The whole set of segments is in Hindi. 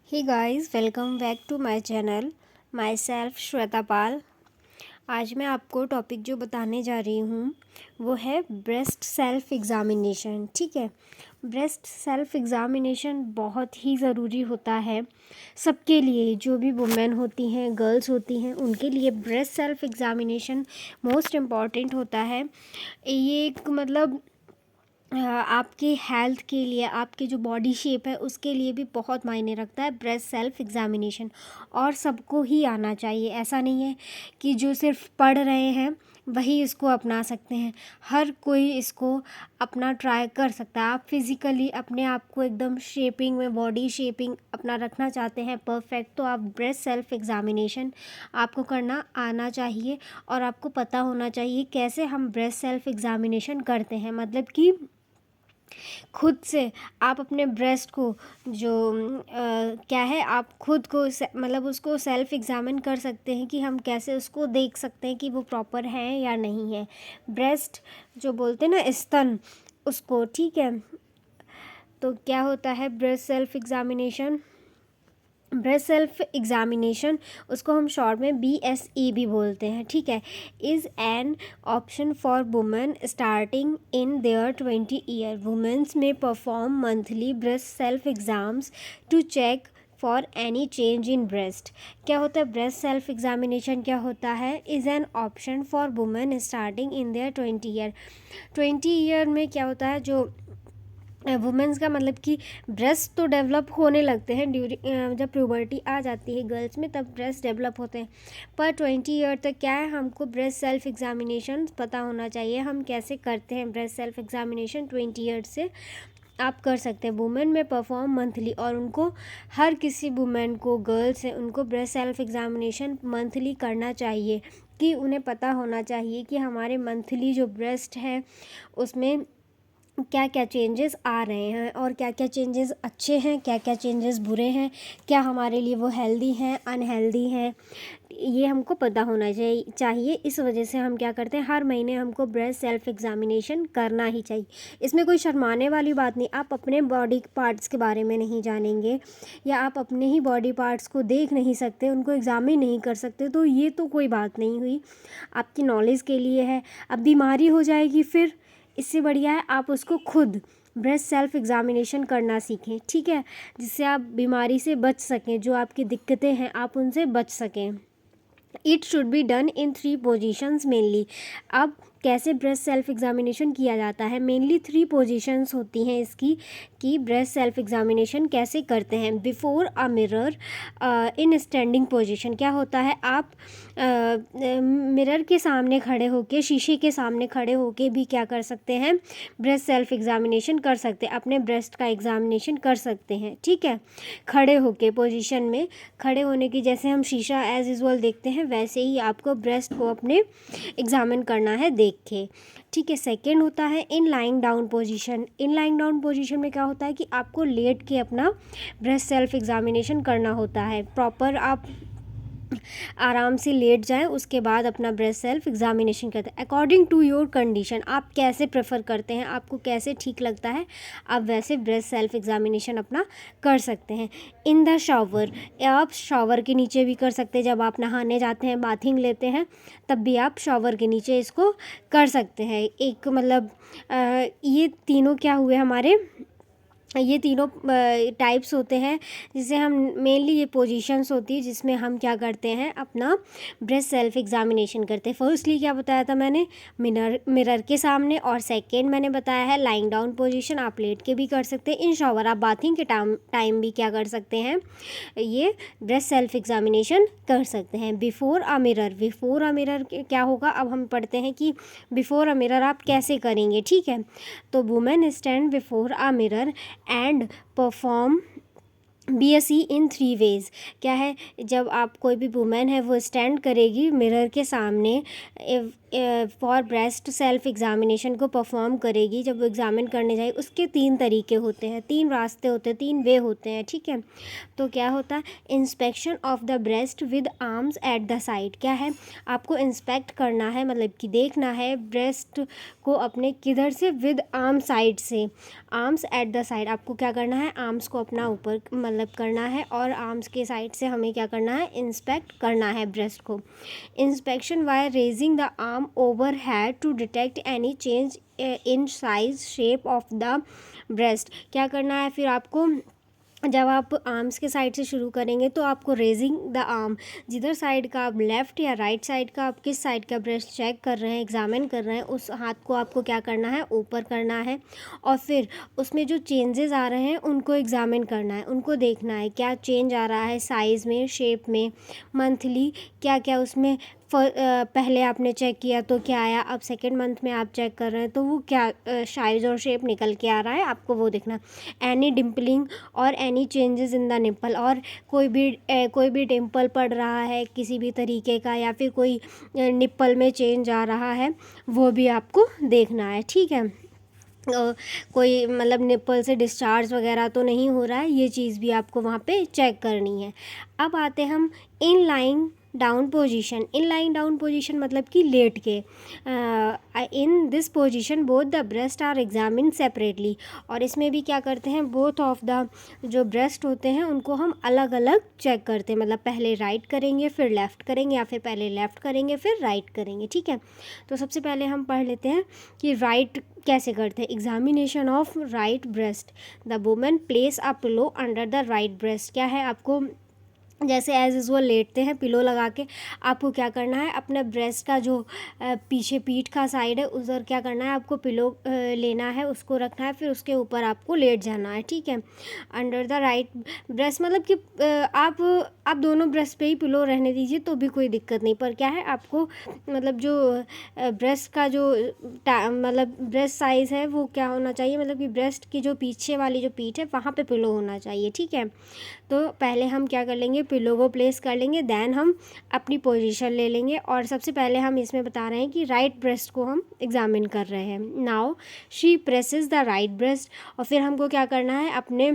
Hey guys, welcome back to my channel. Myself Shweta Pal. आज मैं आपको टॉपिक जो बताने जा रही हूँ वो है ब्रेस्ट सेल्फ एग्ज़ामिनेशन। ठीक है, ब्रेस्ट सेल्फ एग्ज़ामिनेशन बहुत ही ज़रूरी होता है सबके लिए। जो भी वुमेन होती हैं, गर्ल्स होती हैं, उनके लिए breast self examination most important होता है। ये एक आपके हेल्थ के लिए, आपके जो बॉडी शेप है उसके लिए भी बहुत मायने रखता है ब्रेस्ट सेल्फ एग्ज़ामिनेशन। और सबको ही आना चाहिए। ऐसा नहीं है कि जो सिर्फ पढ़ रहे हैं वही इसको अपना सकते हैं। हर कोई इसको अपना ट्राई कर सकता है। आप फिज़िकली अपने आप को एकदम शेपिंग में, बॉडी शेपिंग अपना रखना चाहते हैं परफेक्ट, तो आप ब्रेस्ट सेल्फ एग्ज़ामिनेशन आपको करना आना चाहिए। और आपको पता होना चाहिए कैसे हम ब्रेस्ट सेल्फ एग्ज़ामिनेशन करते हैं। मतलब कि खुद से आप अपने ब्रेस्ट को जो क्या है, आप खुद को मतलब उसको सेल्फ एग्ज़ामिन कर सकते हैं कि हम कैसे उसको देख सकते हैं कि वो प्रॉपर है या नहीं है। ब्रेस्ट जो बोलते हैं ना, स्तन, उसको। ठीक है, तो क्या होता है breast self examination? Breast self examination, उसको हम शॉर्ट में BSE भी बोलते हैं। ठीक है, is an option for women starting in their 20 year. Women's में perform monthly breast self exams to check for any change in breast. क्या होता है ब्रेस्ट सेल्फ एग्ज़ामिनेशन? क्या होता है? Is an option for women starting in their 20 year. 20 year में क्या होता है, जो वुमेंस का मतलब कि ब्रेस्ट तो डेवलप होने लगते हैं ड्यूरिंग, जब प्यूबर्टी आ जाती है गर्ल्स में तब ब्रेस्ट डेवलप होते हैं। पर 20 ईयर तक क्या है, हमको ब्रेस्ट सेल्फ एग्ज़ामिनेशन पता होना चाहिए। हम कैसे करते हैं ब्रेस्ट सेल्फ एग्ज़ामिनेशन? 20 ईयर से आप कर सकते हैं। वुमेन में परफॉर्म मंथली, और उनको, हर किसी वुमेन को, गर्ल्स है, उनको ब्रेस्ट सेल्फ एग्ज़ामिनेशन मंथली करना चाहिए। कि उन्हें पता होना चाहिए कि हमारे मंथली जो ब्रेस्ट है उसमें क्या क्या चेंजेस आ रहे हैं, और क्या क्या चेंजेस अच्छे हैं, क्या क्या चेंजेस बुरे हैं, क्या हमारे लिए वो हेल्दी हैं, अनहेल्दी हैं, ये हमको पता होना चाहिए। इस वजह से हम क्या करते हैं, हर महीने हमको ब्रेस्ट सेल्फ एग्ज़ामिनेशन करना ही चाहिए। इसमें कोई शर्माने वाली बात नहीं। आप अपने बॉडी पार्ट्स के बारे में नहीं जानेंगे, या आप अपने ही बॉडी पार्ट्स को देख नहीं सकते, उनको एग्ज़ामिन नहीं कर सकते, तो ये तो कोई बात नहीं हुई, आपकी नॉलेज के लिए है। अब बीमारी हो जाएगी, फिर इससे बढ़िया है आप उसको खुद ब्रेस्ट सेल्फ एग्ज़ामिनेशन करना सीखें। ठीक है, जिससे आप बीमारी से बच सकें, जो आपकी दिक्कतें हैं आप उनसे बच सकें। It should be done in 3 positions mainly. अब कैसे ब्रेस्ट सेल्फ एग्ज़ामिनेशन किया जाता है? मेनली 3 पोजीशंस होती हैं इसकी, कि ब्रेस्ट सेल्फ एग्ज़ामिनेशन कैसे करते हैं। Before a mirror, in standing position. क्या होता है, आप मिरर के सामने खड़े होके, शीशे के सामने खड़े होके भी क्या कर सकते हैं, ब्रेस्ट सेल्फ एग्ज़ामिनेशन कर सकते हैं, अपने ब्रेस्ट का एग्ज़ामिनेशन कर सकते हैं। ठीक है, खड़े होके पोजीशन में, खड़े होने की, जैसे हम शीशा एज़ यूजुअल देखते हैं वैसे ही आपको ब्रेस्ट को अपने एग्ज़ामिन करना है देख के। ठीक है, सेकेंड होता है इन lying down position. In lying down position में क्या होता है कि आपको लेट के अपना ब्रेस्ट सेल्फ एग्ज़ामिनेशन करना होता है। प्रॉपर आप आराम से लेट जाएं, उसके बाद अपना ब्रेस्ट सेल्फ एग्ज़ामिनेशन करते हैं। अकॉर्डिंग टू योर कंडीशन, आप कैसे प्रेफर करते हैं, आपको कैसे ठीक लगता है, आप वैसे ब्रेस्ट सेल्फ एग्ज़ामिनेशन अपना कर सकते हैं। इन द शावर, आप शावर के नीचे भी कर सकते हैं। जब आप नहाने जाते हैं, बाथिंग लेते हैं, तब भी आप शावर के नीचे इसको कर सकते हैं। एक मतलब ये तीनों क्या हुए हमारे, ये तीनों टाइप्स होते हैं, जिसे हम मेनली, ये पोजीशंस होती है जिसमें हम क्या करते हैं, अपना ब्रेस्ट सेल्फ एग्ज़ामिनेशन करते हैं। फर्स्टली क्या बताया था मैंने, मिरर के सामने, और सेकंड मैंने बताया है लाइंग डाउन पोजीशन, आप लेट के भी कर सकते हैं। इन शॉवर, आप बाथिंग के टाइम भी क्या कर सकते हैं, ये ब्रेस्ट सेल्फ एग्ज़ामिनेशन कर सकते हैं। Before a mirror, before a mirror क्या होगा, अब हम पढ़ते हैं कि बिफोर अ मिरर आप कैसे करेंगे। ठीक है, तो women stand before a mirror and perform BSE in 3 ways. क्या है, जब आप, कोई भी वुमेन है वो स्टैंड करेगी मिरर के सामने, फॉर ब्रेस्ट सेल्फ एग्ज़ामिनेशन को परफॉर्म करेगी, जब वो एग्ज़ामिन करने जाए, उसके 3 तरीके होते हैं, 3 रास्ते होते हैं, 3 वे होते हैं। ठीक है, तो क्या होता है, inspection of the breast with arms at the side. क्या है, आपको इंस्पेक्ट करना है, मतलब कि देखना है ब्रेस्ट को अपने किधर से, विद आर्म साइड से, आर्म्स एट द साइड। आपको क्या करना है, आर्म्स को अपना ऊपर, मतलब मतलब करना है, और आर्म्स के साइड से हमें क्या करना है, इंस्पेक्ट करना है ब्रेस्ट को। Inspection by raising the arm overhead to detect any change in size shape of the breast. क्या करना है फिर आपको, जब आप आर्म्स के साइड से शुरू करेंगे तो आपको रेजिंग द आर्म, जिधर साइड का आप लेफ़्ट या राइट साइड का, आप किस साइड का ब्रेस्ट चेक कर रहे हैं, एग्जामिन कर रहे हैं, उस हाथ को आपको क्या करना है, ऊपर करना है, और फिर उसमें जो चेंजेस आ रहे हैं उनको एग्जामिन करना है, उनको देखना है क्या चेंज आ रहा है साइज़ में, शेप में, मंथली क्या क्या उसमें पहले आपने चेक किया तो क्या आया, अब सेकेंड मंथ में आप चेक कर रहे हैं तो वो क्या साइज़ और शेप निकल के आ रहा है, आपको वो देखना। एनी डिम्पलिंग और any changes in the nipple, और कोई भी डिम्पल पड़ रहा है किसी भी तरीके का, या फिर कोई निप्पल में चेंज आ रहा है, वो भी आपको देखना है, ठीक है। कोई मतलब निप्पल से डिस्चार्ज वगैरह तो नहीं हो रहा है, ये चीज़ भी आपको वहाँ पे चेक करनी है। अब आते हम in lying down position. In lying down position मतलब कि लेट के। In this position both the breast are examine separately, और इसमें भी क्या करते हैं, बोथ ऑफ द जो ब्रेस्ट होते हैं उनको हम अलग अलग चेक करते हैं, मतलब पहले राइट करेंगे फिर लेफ़्ट करेंगे, या फिर पहले लेफ़्ट करेंगे फिर राइट करेंगे, ठीक है। तो सबसे पहले हम पढ़ लेते हैं कि राइट कैसे करते हैं। Examination of right breast, the women place a pillow under the right breast. क्या है, आपको जैसे एज यूजुअल लेटते हैं पिलो लगा के, आपको क्या करना है, अपने ब्रेस्ट का जो पीछे पीठ का साइड है उधर क्या करना है, आपको पिलो लेना है, उसको रखना है, फिर उसके ऊपर आपको लेट जाना है, ठीक है। अंडर द राइट ब्रेस्ट मतलब कि आप दोनों ब्रेस्ट पे ही पिलो रहने दीजिए तो भी कोई दिक्कत नहीं, पर क्या है आपको मतलब जो ब्रेस्ट का जो मतलब ब्रेस्ट साइज़ है वो क्या होना चाहिए, मतलब कि ब्रेस्ट की जो पीछे वाली जो पीठ है वहाँ पे पिलो होना चाहिए, ठीक है। तो पहले हम क्या कर लेंगे, पिलो को प्लेस कर लेंगे, देन हम अपनी पोजीशन ले लेंगे, और सबसे पहले हम इसमें बता रहे हैं कि राइट ब्रेस्ट को हम एग्जामिन कर रहे हैं। Now she presses the right breast, और फिर हमको क्या करना है, अपने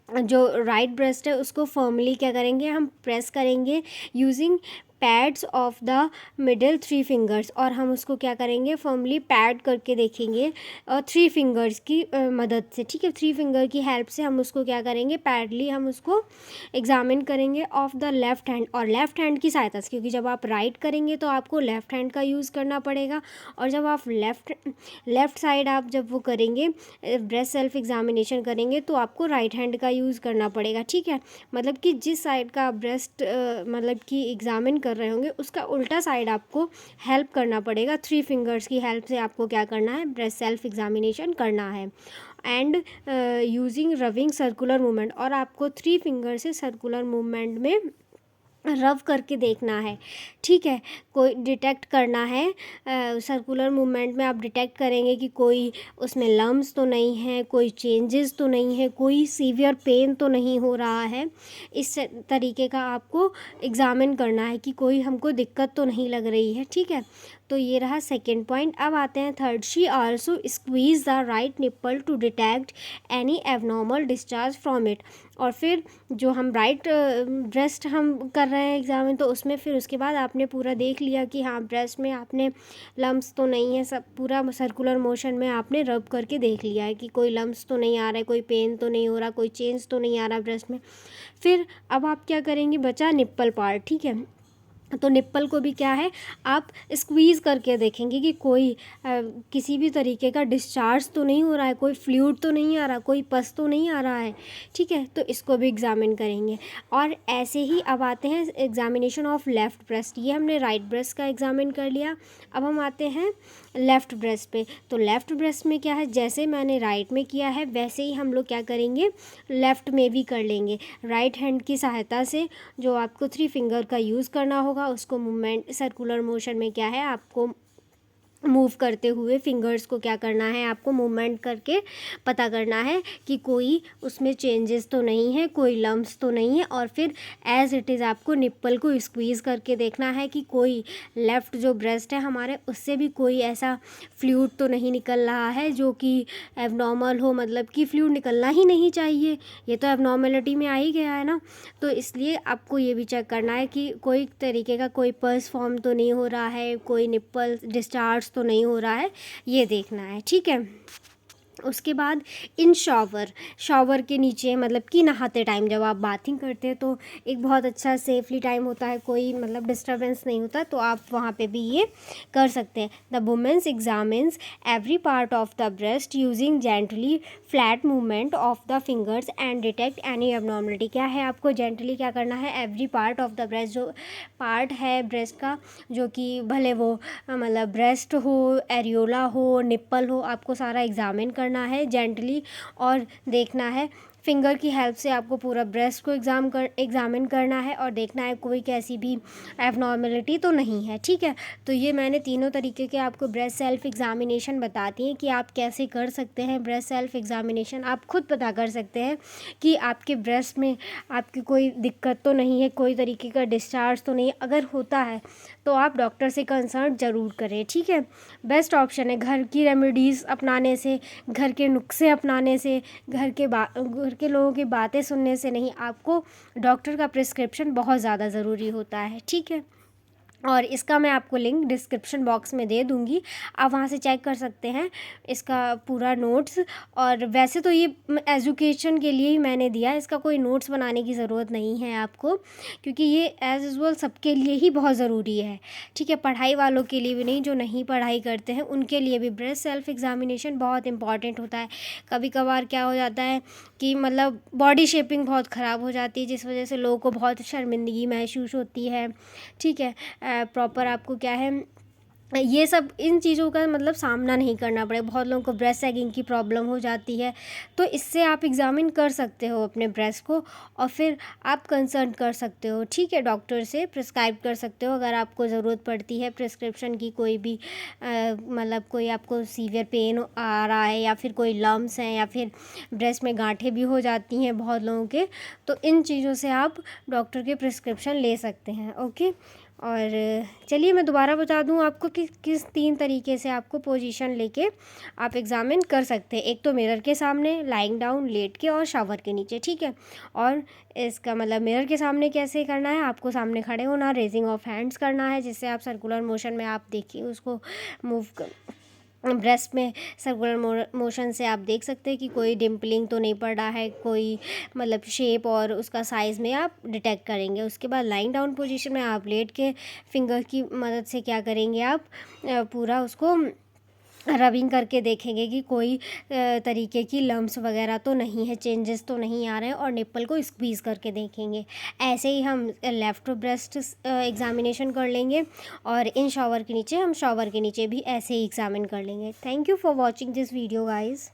जो राइट ब्रेस्ट है उसको फर्मली क्या करेंगे, हम प्रेस करेंगे using pads of the middle 3 fingers, और हम उसको क्या करेंगे, फर्मली पैड करके देखेंगे और 3 फिंगर्स की मदद से, ठीक है। 3 फिंगर की हेल्प से हम उसको क्या करेंगे, पैडली हम उसको एग्जामिन करेंगे ऑफ द लेफ़्ट हैंड, और लेफ़्ट हैंड की सहायता से, क्योंकि जब आप राइट करेंगे तो आपको लेफ़्ट हैंड का यूज़ करना पड़ेगा, और जब आप लेफ़्ट साइड आप जब वो करेंगे ब्रेस्ट सेल्फ एग्जामिनेशन करेंगे तो आपको राइट हैंड का यूज़ करना पड़ेगा, ठीक है। मतलब कि जिस साइड का ब्रेस्ट मतलब कि एग्जामिन कर रहे होंगे उसका उल्टा साइड आपको हेल्प करना पड़ेगा, 3 फिंगर्स की हेल्प से आपको क्या करना है, ब्रेस्ट सेल्फ एग्जामिनेशन करना है। एंड यूजिंग रविंग सर्कुलर मूवमेंट, और आपको 3 फिंगर से सर्कुलर मूवमेंट में रब करके देखना है, ठीक है। कोई डिटेक्ट करना है, सर्कुलर मूवमेंट में आप डिटेक्ट करेंगे कि कोई उसमें लम्स तो नहीं है, कोई चेंजेस तो नहीं है, कोई सीवियर पेन तो नहीं हो रहा है, इस तरीके का आपको एग्जामिन करना है कि कोई हमको दिक्कत तो नहीं लग रही है, ठीक है। तो ये रहा सेकेंड पॉइंट। अब आते हैं third, she also squeeze the right nipple to detect any abnormal discharge from it, और फिर जो हम राइट ब्रेस्ट हम कर रहे हैं एग्जामिन, तो उसमें फिर उसके बाद आपने पूरा देख लिया कि हाँ ब्रेस्ट में आपने लम्स तो नहीं है, सब पूरा सर्कुलर मोशन में आपने रब करके देख लिया है कि कोई लम्स तो नहीं आ रहा है, कोई पेन तो नहीं हो रहा, कोई चेंज तो नहीं आ रहा ब्रेस्ट में। फिर अब आप क्या करेंगे, बचा निप्पल पार्ट, ठीक है। तो निप्पल को भी क्या है, आप स्क्वीज़ करके देखेंगे कि कोई किसी भी तरीके का डिस्चार्ज तो नहीं हो रहा है, कोई फ्लूइड तो नहीं आ रहा, कोई पस तो नहीं आ रहा है, ठीक है। तो इसको भी एग्जामिन करेंगे। और ऐसे ही अब आते हैं एग्जामिनेशन ऑफ लेफ़्ट ब्रेस्ट, ये हमने राइट ब्रेस्ट का एग्जामिन कर लिया। अब हम आते हैं लेफ़्ट ब्रेस्ट पे। तो लेफ़्ट ब्रेस्ट में क्या है, जैसे मैंने राइट में किया है वैसे ही हम लोग क्या करेंगे, लेफ़्ट में भी कर लेंगे। राइट हैंड की सहायता से जो आपको 3 फिंगर का यूज़ करना होगा, उसको मूवमेंट सर्कुलर मोशन में क्या है, आपको मूव करते हुए फिंगर्स को क्या करना है, आपको मूवमेंट करके पता करना है कि कोई उसमें चेंजेस तो नहीं है, कोई लम्स तो नहीं है, और फिर एज इट इज़ आपको निप्पल को स्क्वीज़ करके देखना है कि कोई लेफ़्ट जो ब्रेस्ट है हमारे उससे भी कोई ऐसा फ्लूइड तो नहीं निकल रहा है जो कि एबनॉर्मल हो, मतलब कि फ्लूइड निकलना ही नहीं चाहिए, ये तो एबनॉर्मेलिटी में आ ही गया है ना। तो इसलिए आपको ये भी चेक करना है कि कोई तरीके का कोई पल्स फॉर्म तो नहीं हो रहा है, कोई निप्पल डिस्चार्ज तो नहीं हो रहा है, ये देखना है, ठीक है। उसके बाद इन शावर के नीचे मतलब कि नहाते टाइम जब आप बाथिंग करते हैं तो एक बहुत अच्छा सेफली टाइम होता है, कोई मतलब डिस्टर्बेंस नहीं होता, तो आप वहाँ पे भी ये कर सकते हैं। The women's examines every part of the breast using gently flat movement of the fingers and detect any abnormality. क्या है, आपको जेंटली क्या करना है, every part of the breast, जो पार्ट है ब्रेस्ट का, जो कि भले वो मतलब ब्रेस्ट हो, एरियोला हो, निप्पल हो, आपको सारा एग्जामिन करना है जेंटली और देखना है। फिंगर की हेल्प से आपको पूरा ब्रेस्ट को एग्जामिन करना है और देखना है कोई कैसी भी एबनॉर्मलिटी तो नहीं है। ठीक है, तो ये मैंने तीनों तरीके के आपको ब्रेस्ट सेल्फ एग्जामिनेशन बताती हैं कि आप कैसे कर सकते हैं ब्रेस्ट सेल्फ एग्जामिनेशन। आप खुद पता कर सकते हैं कि आपके ब्रेस्ट में आपकी कोई दिक्कत तो नहीं है, कोई तरीके का डिस्चार्ज तो नहीं है। अगर होता है तो आप डॉक्टर से कंसल्ट ज़रूर करें। ठीक है, बेस्ट ऑप्शन है घर की रेमेडीज़ अपनाने से, घर के नुस्खे अपनाने से, घर के लोगों की बातें सुनने से नहीं, आपको डॉक्टर का प्रिस्क्रिप्शन बहुत ज़्यादा ज़रूरी होता है। ठीक है, और इसका मैं आपको लिंक डिस्क्रिप्शन बॉक्स में दे दूँगी, आप वहाँ से चेक कर सकते हैं इसका पूरा नोट्स। और वैसे तो ये एजुकेशन के लिए ही मैंने दिया है, इसका कोई नोट्स बनाने की ज़रूरत नहीं है आपको, क्योंकि ये एज़ यूजुअल सबके लिए ही बहुत ज़रूरी है। ठीक है, पढ़ाई वालों के लिए भी नहीं, जो नहीं पढ़ाई करते हैं उनके लिए भी ब्रेस्ट सेल्फ एग्जामिनेशन बहुत इंपॉर्टेंट होता है। कभी कभार क्या हो जाता है कि मतलब बॉडी शेपिंग बहुत ख़राब हो जाती है, जिस वजह से लोगों को बहुत शर्मिंदगी महसूस होती है। ठीक है, प्रॉपर आपको क्या है, ये सब इन चीज़ों का मतलब सामना नहीं करना पड़े। बहुत लोगों को ब्रेस्ट सैगिंग की प्रॉब्लम हो जाती है, तो इससे आप एग्ज़ामिन कर सकते हो अपने ब्रेस्ट को और फिर आप कंसल्ट कर सकते हो। ठीक है, डॉक्टर से प्रिस्क्राइब कर सकते हो अगर आपको ज़रूरत पड़ती है प्रिस्क्रिप्शन की, कोई भी मतलब कोई आपको सीवियर पेन आ रहा है या फिर कोई लम्स हैं या फिर ब्रेस्ट में गांठें भी हो जाती हैं बहुत लोगों के, तो इन चीज़ों से आप डॉक्टर के प्रिस्क्रिप्शन ले सकते हैं। ओके, और चलिए मैं दोबारा बता दूं आपको कि किस 3 तरीके से आपको पोजीशन लेके आप एग्ज़ामिन कर सकते हैं। एक तो मिरर के सामने, लाइंग डाउन, लेट के, और शावर के नीचे। ठीक है, और इसका मतलब मिरर के सामने कैसे करना है, आपको सामने खड़े होना, रेजिंग ऑफ हैंड्स करना है, जिससे आप सर्कुलर मोशन में आप देखिए उसको मूव ब्रेस्ट में सर्कुलर मोशन से आप देख सकते हैं कि कोई डिम्पलिंग तो नहीं पड़ रहा है, कोई मतलब शेप और उसका साइज़ में आप डिटेक्ट करेंगे। उसके बाद लाइंग डाउन पोजीशन में आप लेट के फिंगर की मदद से क्या करेंगे, आप पूरा उसको रबिंग करके देखेंगे कि कोई तरीके की लम्स वगैरह तो नहीं है, चेंजेस तो नहीं आ रहे हैं, और निप्पल को स्क्वीज़ करके देखेंगे। ऐसे ही हम लेफ़्ट ब्रेस्ट एग्ज़ामिनेशन कर लेंगे, और इन शावर के नीचे हम शावर के नीचे भी ऐसे ही एग्ज़ामिन कर लेंगे। Thank you for watching this video guys.